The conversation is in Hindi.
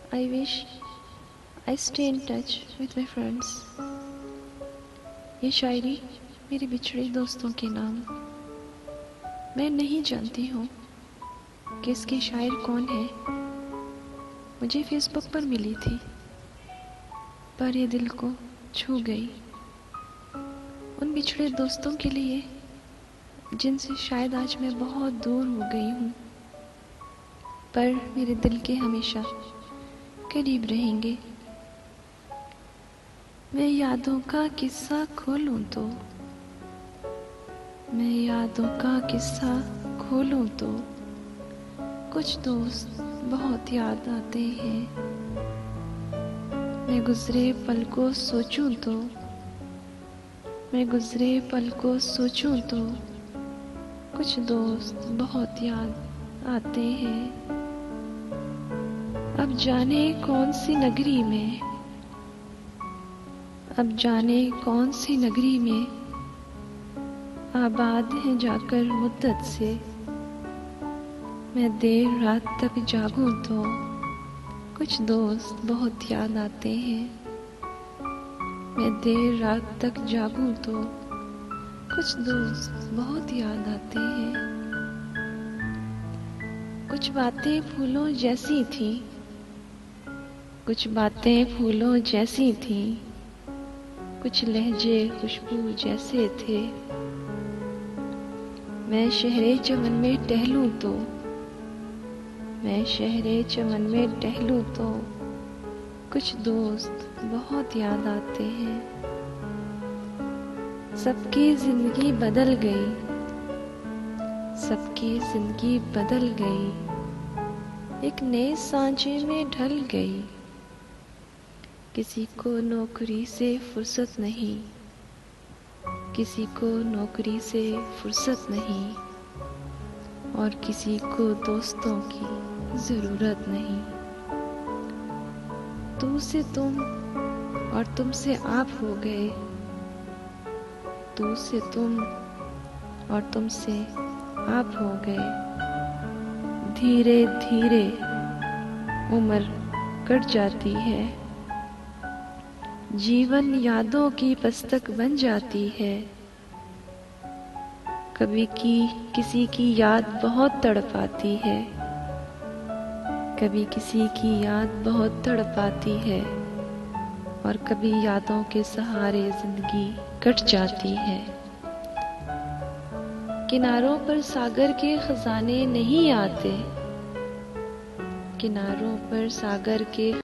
I wish I stay in touch with my friends. ये शायरी मेरे बिछड़े दोस्तों के नाम। मैं नहीं जानती हूँ कि इसके शायर कौन है। मुझे फेसबुक पर मिली थी, पर ये दिल को छू गई। उन बिछड़े दोस्तों के लिए जिनसे शायद आज मैं बहुत दूर हो गई हूँ, पर मेरे दिल के हमेशा करीब रहेंगे। मैं यादों का किस्सा खोलूं तो, मैं यादों का किस्सा खोलूं तो कुछ दोस्त बहुत याद आते हैं। मैं गुजरे पल को सोचूं तो, मैं गुजरे पल को सोचूं तो कुछ दोस्त बहुत याद आते हैं। अब जाने कौन सी नगरी में, अब जाने कौन सी नगरी में आबाद है जाकर मुद्दत से। मैं देर रात तक जागूं तो कुछ दोस्त बहुत याद आते हैं। मैं देर रात तक जागूं तो कुछ दोस्त बहुत याद आते हैं। कुछ बातें फूलों जैसी थी, कुछ बातें फूलों जैसी थी, कुछ लहजे खुशबू जैसे थे। मैं शहरे चमन में टहलूं तो, मैं शहरे चमन में टहलूं तो कुछ दोस्त बहुत याद आते हैं। सबकी जिंदगी बदल गई, सबकी जिंदगी बदल गई, एक नए सांचे में ढल गई। किसी को नौकरी से फुर्सत नहीं, किसी को नौकरी से फुर्सत नहीं, और किसी को दोस्तों की जरूरत नहीं। तू से तुम और तुम से आप हो गए, तू से तुम और तुम से आप हो गए। धीरे धीरे उम्र कट जाती है, जीवन यादों की पुस्तक बन जाती है। कभी किसी की याद बहुत तड़पाती है, कभी किसी की याद बहुत तड़पाती है, और कभी यादों के सहारे जिंदगी कट जाती है। किनारों पर सागर के खजाने नहीं आते, किनारों पर सागर के